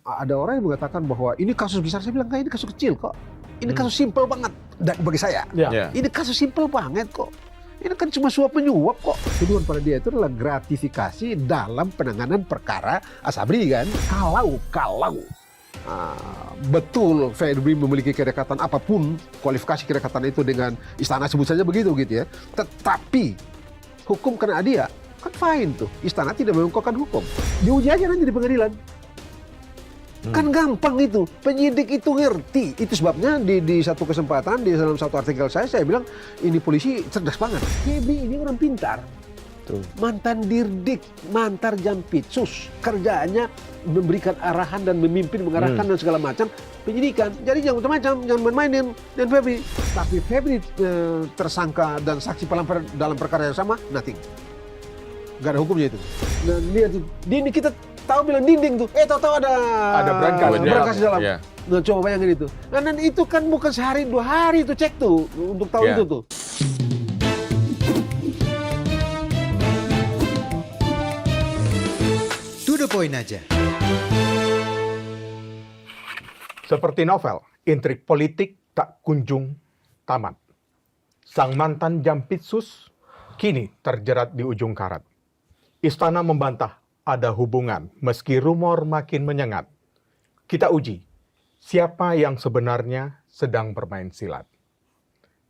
ada orang yang mengatakan bahwa ini kasus besar. Saya bilang, ini kasus kecil kok. Ini kasus simpel banget bagi saya. Ini kasus simpel banget kok. Ini kan cuma suap menyuap kok. Tuduhan pada dia itu adalah gratifikasi dalam penanganan perkara Asabri kan. Kalau betul Febri memiliki kedekatan apapun, kualifikasi kedekatan itu dengan istana, sebut saja begitu gitu ya. Tetapi hukum kena dia, kan fine tuh. Istana tidak mengungkapkan hukum. Diuji aja nanti di pengadilan. Kan gampang itu. Penyidik itu ngerti. Itu sebabnya di satu kesempatan, di dalam satu artikel saya bilang, ini polisi cerdas banget. Febri ini orang pintar. Mantan dirdik, mantan jampitsus. Kerjaannya memberikan arahan dan memimpin, mengarahkan dan segala macam penyidikan. Jadi jangan macam-macam, jangan main-mainin dengan Febri. Tapi Febri tersangka dan saksi dalam perkara yang sama, nothing. Gak ada hukumnya itu. Nah, lihat tuh, ini kita tahu bilang dinding tuh, tahu-tahu ada berangkas dalam. Yeah. Nah, coba bayangin itu. Nah, dan itu kan bukan sehari 2 hari itu cek tuh untuk tahu itu tuh. To the point aja. Seperti novel, intrik politik tak kunjung tamat. Sang mantan jampitsus kini terjerat di ujung karat. Istana membantah ada hubungan meski rumor makin menyengat. Kita uji siapa yang sebenarnya sedang bermain silat.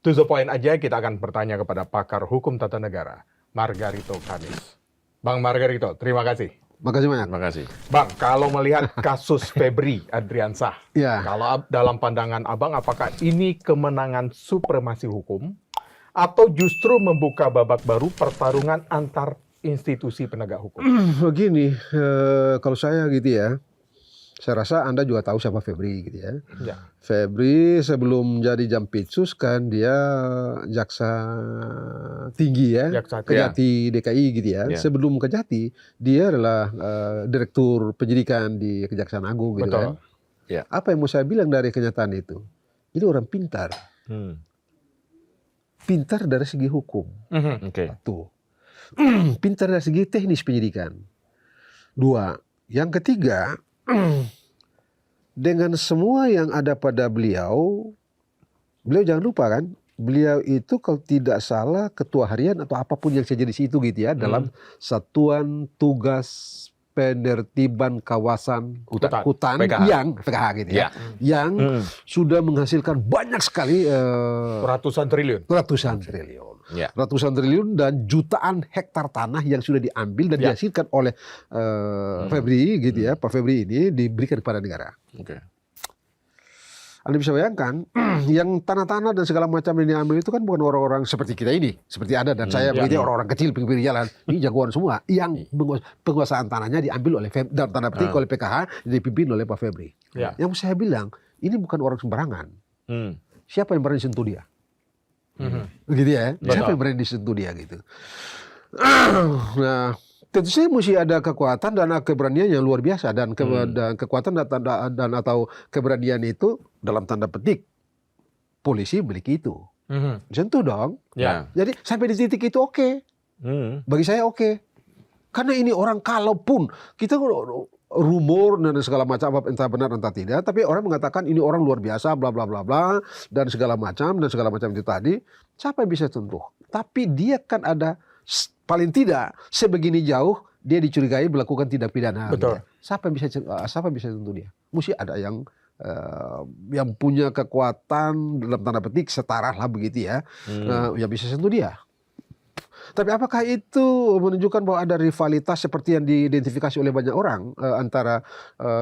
To the point aja kita akan bertanya kepada pakar hukum tata negara, Margarito Kamis. Bang Margarito, terima kasih. Makasih banyak. Makasih. Bang, kalau melihat kasus Febri Adriansah, kalau dalam pandangan Abang, apakah ini kemenangan supremasi hukum atau justru membuka babak baru pertarungan antar institusi penegak hukum? Begini, kalau saya gitu ya, saya rasa Anda juga tahu siapa Febri gitu ya. Febri sebelum jadi jampitsus kan dia jaksa tinggi ya, Kejati DKI gitu ya. Sebelum Kejati dia adalah direktur penyidikan di Kejaksaan Agung gitu kan. Apa yang mau saya bilang dari kenyataan itu? Ini orang pintar. Pintar dari segi hukum. Tuh. Pintar dari segi teknis penyidikan. 2. Yang ketiga, dengan semua yang ada pada beliau jangan lupa kan, beliau itu kalau tidak salah ketua harian atau apapun yang jadi di situ gitu ya, dalam Satuan Tugas Penertiban Kawasan Hutan PKH. Yang PKH gitu ya, yang sudah menghasilkan banyak sekali ratusan triliun. Ratusan triliun dan jutaan hektar tanah yang sudah diambil dan dihasilkan oleh Febri gitu ya, Pak Febri ini diberikan kepada negara. Anda bisa bayangkan, yang tanah-tanah dan segala macam yang diambil itu kan bukan orang-orang seperti kita ini, seperti Anda dan saya, begitu orang-orang kecil pinggir jalan, ini jagoan semua. Yang penguasaan tanahnya diambil oleh dalam tanda petik oleh PKH, dipimpin oleh Pak Febri. Yang saya bilang, ini bukan orang sembarangan. Siapa yang berani sentuh dia? Gitu ya, siapa yang berani disentuh dia gitu. Nah, tentu saja mesti ada kekuatan dan keberanian yang luar biasa, dan kekuatan dan atau keberanian itu dalam tanda petik polisi memiliki itu. Tentu dong. Jadi sampai di titik itu oke. Bagi saya oke. Karena ini orang, kalaupun kita rumor dan segala macam entah benar entah tidak, tapi orang mengatakan ini orang luar biasa bla bla bla bla dan segala macam itu tadi, siapa yang bisa tentu? Tapi dia kan ada paling tidak sebegini jauh dia dicurigai melakukan tindak pidana. Betul. Gitu. Siapa bisa tentu dia? Mesti ada yang punya kekuatan dalam tanda petik setara lah begitu ya, yang bisa sentuh dia. Tapi apakah itu menunjukkan bahwa ada rivalitas seperti yang diidentifikasi oleh banyak orang antara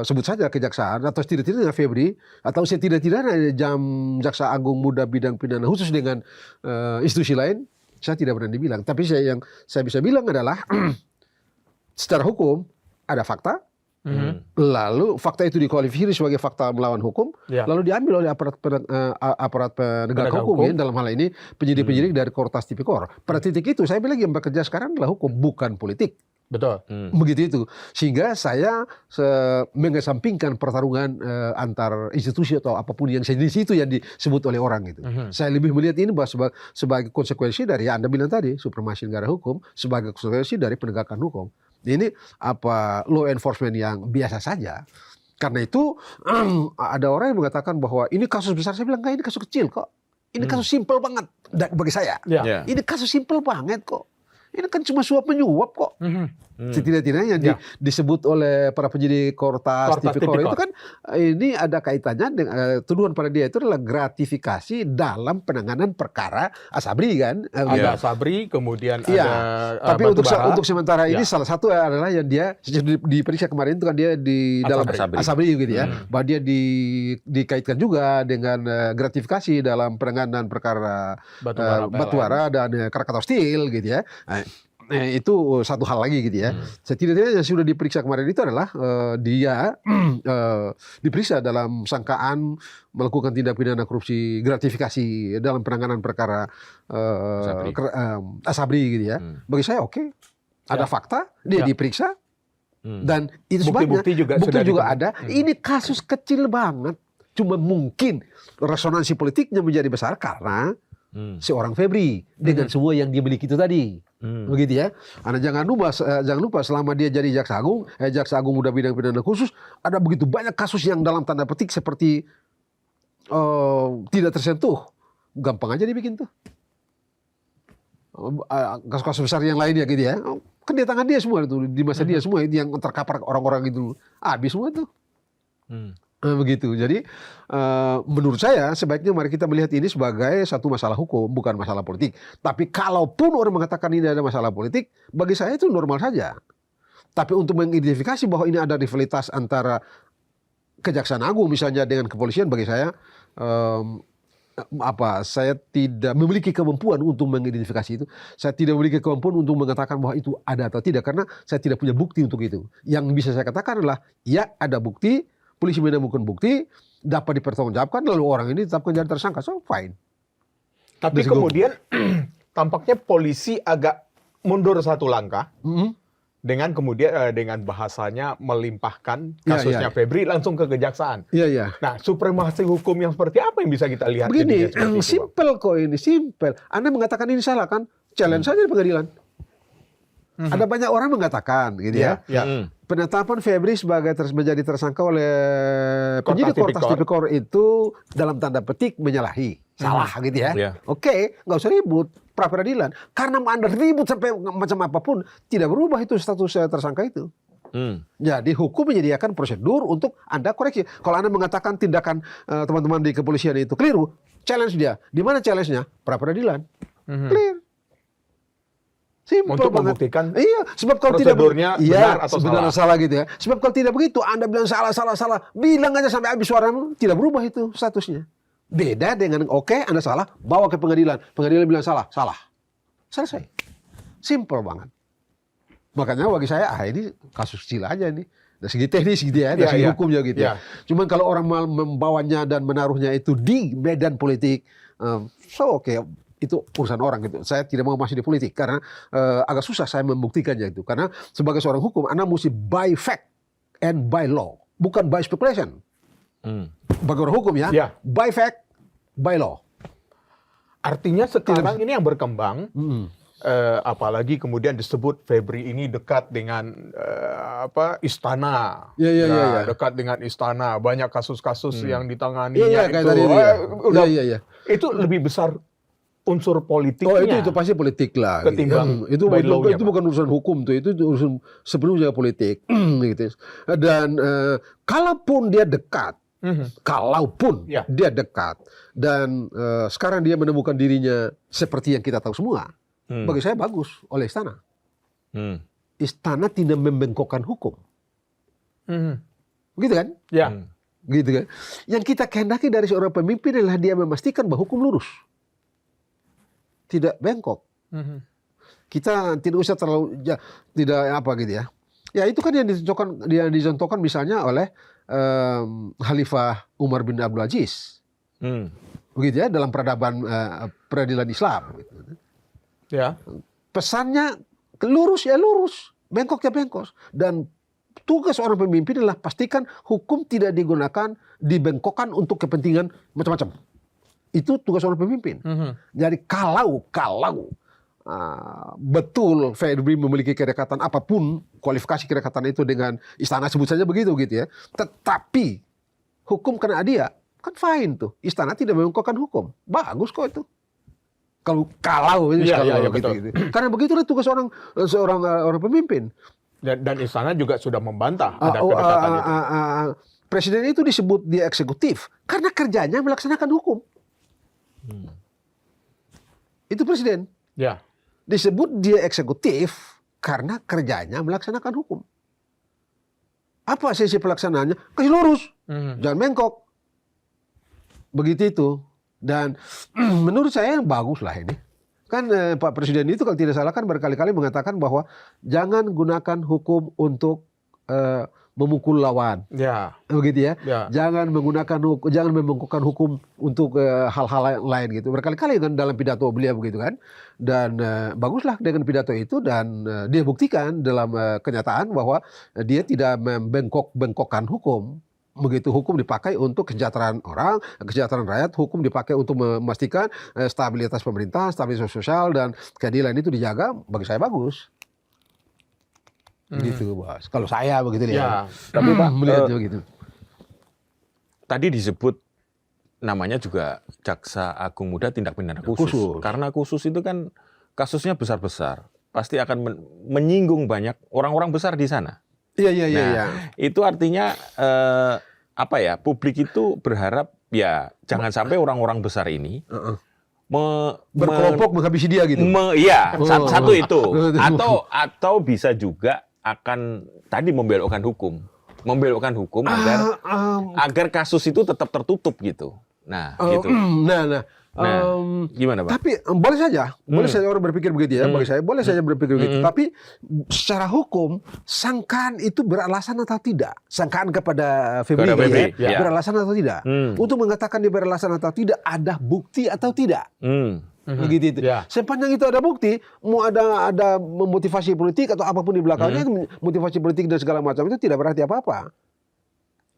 sebut saja kejaksaan atau tidak-tidaknya Febri atau setidak-tidaknya Jaksa Agung Muda bidang pidana khusus dengan institusi lain? Saya tidak berani bilang. Tapi yang saya bisa bilang adalah secara hukum ada fakta. Lalu fakta itu dikualifikasi sebagai fakta melawan hukum, lalu diambil oleh aparat penegak hukum. Ya, dalam hal ini penyidik-penyidik dari Kortas Tipikor. Pada titik itu saya bilang yang bekerja sekarang adalah hukum, bukan politik. Betul. Begitu itu. Sehingga saya mengesampingkan pertarungan antar institusi atau apapun yang jenis itu yang disebut oleh orang itu. Saya lebih melihat ini bahwa sebagai konsekuensi dari Anda bilang tadi, supremasi negara hukum, sebagai konsekuensi dari penegakan hukum. Ini law enforcement yang biasa saja. Karena itu ada orang yang mengatakan bahwa ini kasus besar. Saya bilang, enggak, ini kasus kecil kok. Ini kasus simpel banget bagi saya. Ya. Ini kasus simpel banget kok. Ini kan cuma suap menyuap kok. Setidak-tidaknya yang disebut oleh para penyidik Kortas, Tipikor itu kan ini ada kaitannya dengan tuduhan pada dia itu adalah gratifikasi dalam penanganan perkara Asabri kan. Ada Asabri, kemudian ada tapi Batubara. untuk sementara ini salah satu adalah yang dia diperiksa kemarin itu kan dia di dalam Asabri gitu ya. Bahwa dia dikaitkan juga dengan gratifikasi dalam penanganan perkara Batubara dan Krakatau Steel gitu ya. Itu satu hal lagi gitu ya. Setidaknya yang sudah diperiksa kemarin itu adalah dia diperiksa dalam sangkaan melakukan tindak pidana korupsi gratifikasi dalam penanganan perkara Asabri gitu ya. Bagi saya oke. Ada fakta, dia diperiksa dan itu sebabnya bukti juga ada. Ini kasus kecil banget. Cuma mungkin resonansi politiknya menjadi besar karena seorang Febri dengan semua yang dia miliki itu tadi. Begitu ya. Anda jangan lupa selama dia jadi Jaksa Agung udah bidang pidana khusus, ada begitu banyak kasus yang dalam tanda petik seperti tidak tersentuh. Gampang aja dibikin tuh. Kasus-kasus besar yang lainnya gitu ya. Kan di tangan dia semua itu, di masa dia semua itu yang terkapar orang-orang itu. Habis semua tuh. Begitu. Jadi menurut saya sebaiknya mari kita melihat ini sebagai satu masalah hukum, bukan masalah politik. Tapi kalaupun orang mengatakan ini ada masalah politik, bagi saya itu normal saja. Tapi untuk mengidentifikasi bahwa ini ada rivalitas antara Kejaksaan Agung misalnya dengan kepolisian, bagi saya saya tidak memiliki kemampuan untuk mengidentifikasi itu. Saya tidak memiliki kemampuan untuk mengatakan bahwa itu ada atau tidak karena saya tidak punya bukti untuk itu. Yang bisa saya katakan adalah ya ada bukti. Polisi menemukan bukti, dapat dipertanggungjawabkan, lalu orang ini ditetapkan jadi tersangka, so fine. Tapi kemudian tampaknya polisi agak mundur satu langkah dengan kemudian dengan bahasanya melimpahkan kasusnya Febri langsung ke kejaksaan. Nah, supremasi hukum yang seperti apa yang bisa kita lihat? Begini, simple kok ini, simple. Anda mengatakan ini salah kan? Challenge saja di pengadilan. Ada banyak orang mengatakan gitu ya. Penetapan Febri sebagai menjadi tersangka oleh penyidik Kortas Tipikor itu dalam tanda petik menyalahi, salah gitu ya. Oke, nggak usah ribut pra peradilan. Karena Anda ribut sampai macam apapun, tidak berubah itu status tersangka itu. Jadi hukum menyediakan prosedur untuk Anda koreksi. Kalau Anda mengatakan tindakan teman-teman di kepolisian itu keliru, challenge dia. Di mana challenge-nya? Pra peradilan. Clear. Simple untuk banget. Membuktikan sebab kalau prosedurnya benar atau salah gitu ya. Sebab kalau tidak begitu, Anda bilang salah, bilang aja sampai habis suaramu, tidak berubah itu statusnya. Beda dengan Anda salah, bawa ke pengadilan. Pengadilan bilang salah. Selesai. Simple banget. Makanya bagi saya, ini kasus kecil aja nih. Dari segi teknis gitu ya, dari segi hukumnya gitu ya. Cuman kalau orang membawanya dan menaruhnya itu di medan politik, itu urusan orang gitu. Saya tidak mau masuk di politik karena agak susah saya membuktikannya itu. Karena sebagai seorang hukum, Anda mesti by fact and by law, bukan by speculation. Bagi orang hukum ya, by fact, by law. Artinya sekarang ini yang berkembang, apalagi kemudian disebut Febri ini dekat dengan istana, dekat dengan istana, banyak kasus-kasus yang ditanganinya itu lebih besar unsur politiknya. Itu pasti politik lah. Ketimbang itu bukan urusan hukum tuh, itu urusan sebelumnya politik. Gitu. Dan kalaupun dia dekat, dia dekat, dan sekarang dia menemukan dirinya seperti yang kita tahu semua, bagi saya bagus oleh istana. Istana tidak membengkokkan hukum. Begitu kan? Gitu kan? Yang kita kehendaki dari seorang pemimpin adalah dia memastikan bahwa hukum lurus. Tidak bengkok. Kita tidak usah terlalu tidak gitu ya. Ya itu kan yang dicontohkan misalnya oleh Khalifah Umar bin Abdul Aziz. Begitu ya dalam peradilan Islam gitu. Pesannya lurus ya lurus, bengkok ya bengkok. Dan tugas seorang pemimpin adalah pastikan hukum tidak dibengkokkan untuk kepentingan macam-macam. Itu tugas seorang pemimpin. Jadi kalau betul Febri memiliki kedekatan apapun, kualifikasi kedekatan itu dengan istana sebut saja begitu gitu ya. Tetapi hukum kena dia, kan fine tuh. Istana tidak membengkokkan hukum. Bagus kok itu. Kalau betul. gitu. Karena begitulah tugas orang pemimpin. Dan istana juga sudah membantah ada kedekatan itu. Presiden itu disebut dia eksekutif karena kerjanya melaksanakan hukum. Itu presiden. Ya. Disebut dia eksekutif karena kerjanya melaksanakan hukum. Apa sisi pelaksanaannya? Kasih lurus, jangan bengkok. Begitu itu. Dan menurut saya bagus lah ini. Kan Pak Presiden itu kalau tidak salah kan berkali-kali mengatakan bahwa jangan gunakan hukum untuk memukul lawan. Ya. Begitu ya. Ya. Jangan membengkokkan hukum untuk hal-hal lain gitu. Berkali-kali kan dalam pidato beliau begitu kan. Dan baguslah dengan pidato itu dan dia buktikan dalam kenyataan bahwa dia tidak membengkok-bengkokkan hukum. Begitu hukum dipakai untuk kesejahteraan orang, kesejahteraan rakyat, hukum dipakai untuk memastikan stabilitas pemerintah, stabilitas sosial dan keadilan itu dijaga, bagi saya bagus. Gitu, Bos. Kalau saya begitu Ya, tapi Pak, melihatnya begitu. tadi disebut namanya juga Jaksa Agung Muda Tindak Pidana Khusus. Karena khusus itu kan kasusnya besar-besar. Pasti akan menyinggung banyak orang-orang besar di sana. Iya. Itu artinya publik itu berharap ya jangan sampai orang-orang besar ini berkelompok menghabisi dia gitu. Satu itu atau bisa juga akan tadi membelokkan hukum agar kasus itu tetap tertutup gitu. Nah, gitu. Gimana, Pak? Tapi boleh saja orang berpikir begitu ya. Bagi saya boleh saja berpikir begitu. Tapi secara hukum sangkaan itu beralasan atau tidak? Sangkaan kepada Febri ya. Beralasan atau tidak? Untuk mengatakan dia beralasan atau tidak, ada bukti atau tidak? Begitu itu. Ya. Sepanjang itu ada bukti, mau ada motivasi politik atau apapun di belakangnya, motivasi politik dan segala macam itu tidak berarti apa-apa.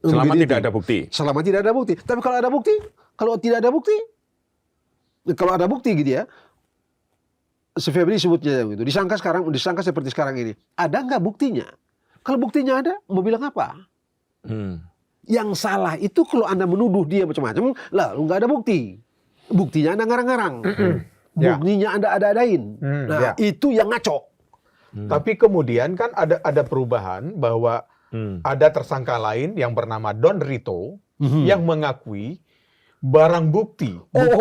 Selama tidak ada bukti. Selama tidak ada bukti. Tapi kalau ada bukti, kalau tidak ada bukti, kalau ada bukti gitu ya, si Febri sebutnya gitu, disangka seperti sekarang ini. Ada nggak buktinya? Kalau buktinya ada, mau bilang apa? Yang salah itu kalau Anda menuduh dia macam-macam, lalu nggak ada bukti. Buktinya Anda ngarang-ngarang. Buktinya Anda ada-adain. Itu yang ngaco. Tapi kemudian kan ada perubahan bahwa ada tersangka lain yang bernama Don Rito yang mengakui barang bukti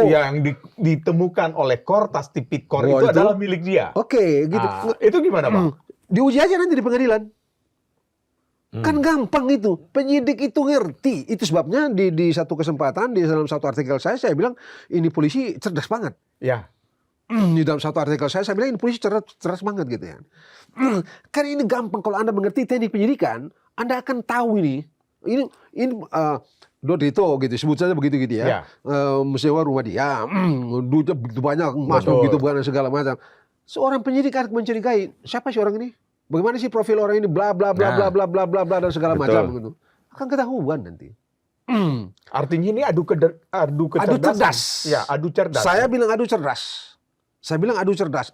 yang ditemukan oleh Kortas Tipikor itu adalah milik dia. Oke, gitu. Itu gimana, Pak? Diuji aja nanti di pengadilan. Kan gampang itu. Penyidik itu ngerti. Itu sebabnya di satu kesempatan, di dalam satu artikel saya bilang, ini polisi cerdas banget. Ya. Di dalam satu artikel saya bilang, ini polisi cerdas banget gitu ya. Kan ini gampang. Kalau Anda mengerti teknik penyidikan, Anda akan tahu ini. Ini Don Rito gitu, sebut saja begitu gitu ya. Menyewa rumah dia, duitnya begitu banyak, masuk gitu bukan segala macam. Seorang penyidik akan mencurigai, siapa sih orang ini? Bagaimana sih profil orang ini? Bla bla bla bla bla bla bla bla dan segala macam gitu. Akan ketahuan nanti. Artinya ini adu cerdas. Ya, adu cerdas. Saya bilang adu cerdas.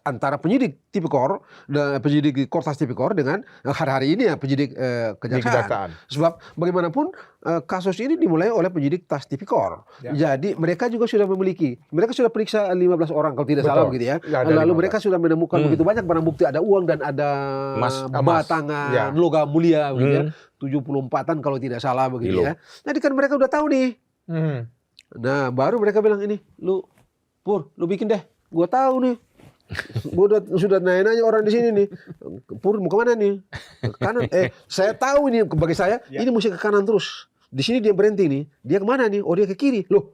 Antara penyidik Tipikor dan penyidik Kortas Tipikor dengan hari-hari ini ya penyidik kejaksaan. Sebab bagaimanapun kasus ini dimulai oleh penyidik Tas Tipikor. Jadi mereka juga sudah mereka sudah periksa 15 orang kalau tidak salah begitu ya. Lalu mereka sudah menemukan begitu banyak barang bukti, ada uang dan ada batangan logam mulia begitu ya. 74-an kalau tidak salah begitu ya. Jadi kan mereka udah tahu nih. Nah, baru mereka bilang ini, lu bikin deh. Gua tahu nih, gua sudah nanya orang di sini nih. Pur mau kemana nih? Kanan. Saya tahu ini bagi saya ini mesti ke kanan terus. Di sini dia berhenti nih. Dia kemana nih? Oh dia ke kiri. Loh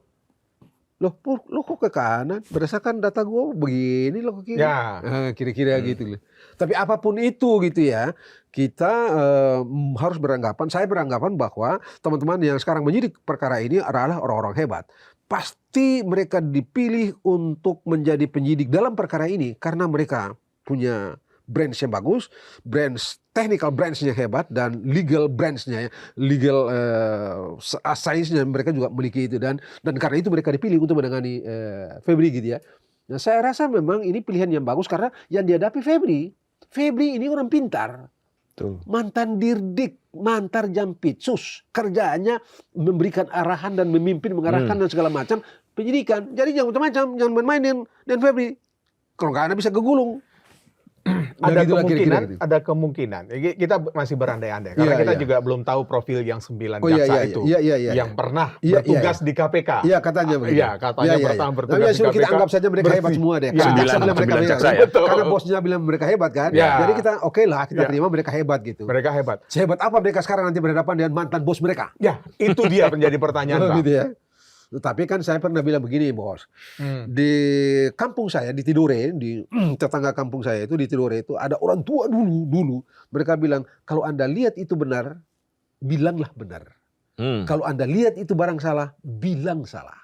Pur, lo kok ke kanan? Berdasarkan data gua begini lo ke kiri. Kira-kira gitu loh. Tapi apapun itu gitu ya, kita harus beranggapan. Saya beranggapan bahwa teman-teman yang sekarang menyidik perkara ini adalah orang-orang hebat. Pasti mereka dipilih untuk menjadi penyidik dalam perkara ini karena mereka punya branch yang bagus, technical branch-nya hebat dan legal branch-nya, legal science-nya mereka juga memiliki itu dan karena itu mereka dipilih untuk menangani Febri gitu ya. Nah, saya rasa memang ini pilihan yang bagus karena yang dihadapi Febri. Febri ini orang pintar. Tuh. Mantan Dirdik, mantan Jampitsus. Kerjaannya memberikan arahan dan memimpin, mengarahkan dan segala macam penyidikan. Jadi jangan macam-macam, jangan main-mainin dan Febri. Kalau nggak Anda bisa kegulung. Ada Begitulah kemungkinan, kira-kira. ada kemungkinan. Kita masih berandai-andai karena kita juga belum tahu profil yang 9 jaksa itu yang pernah bertugas di KPK. Iya, katanya begitu. Iya, katanya pertama bertugas di KPK. Kita anggap saja mereka hebat semua deh. Karena jaksa bilang mereka hebat. jaksa ya? Karena bosnya bilang mereka hebat kan. Ya. Jadi kita oke lah, kita terima mereka hebat gitu. Mereka hebat. Sehebat apa mereka sekarang nanti berhadapan dengan mantan bos mereka? Ya, itu dia menjadi pertanyaan, Pak. Gitu ya. Tapi kan saya pernah bilang begini, Bos. Di kampung saya, di Tidore, di tetangga kampung saya itu, di Tidore itu ada orang tua dulu. Mereka bilang, kalau Anda lihat itu benar, bilanglah benar. Kalau Anda lihat itu barang salah, bilang salah.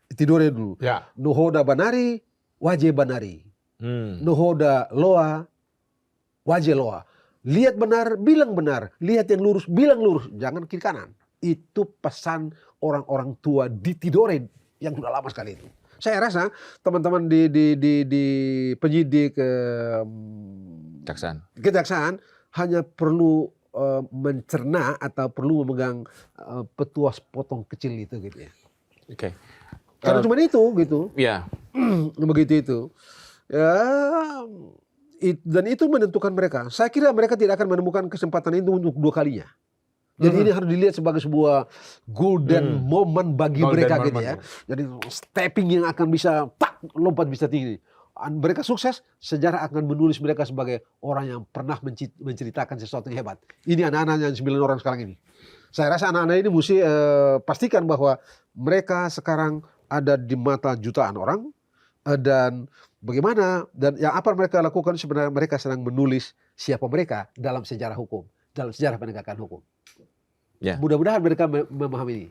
Di Tidore dulu. Ya. Nohoda banari, waje banari. Nohoda loa, waje loa. Lihat benar, bilang benar. Lihat yang lurus, bilang lurus. Jangan kiri kanan. Itu pesan orang-orang tua di Tidore yang sudah lama sekali itu. Saya rasa teman-teman di penyidik kejaksaan hanya perlu mencerna atau perlu memegang petuas potong kecil itu gitu ya. Oke. Karena cuma itu gitu. Ya. Begitu itu. Ya, dan itu menentukan mereka. Saya kira mereka tidak akan menemukan kesempatan itu untuk dua kalinya. Jadi ini harus dilihat sebagai sebuah golden moment bagi mereka gitu ya. Jadi stepping yang akan bisa lompat bisa tinggi. Mereka sukses, sejarah akan menulis mereka sebagai orang yang pernah menceritakan sesuatu yang hebat. Ini anak-anak yang 9 orang sekarang ini. Saya rasa anak-anak ini mesti pastikan bahwa mereka sekarang ada di mata jutaan orang dan bagaimana dan yang apa mereka lakukan sebenarnya mereka sedang menulis siapa mereka dalam sejarah hukum, dalam sejarah penegakan hukum. Ya. Mudah-mudahan mereka memahami ini.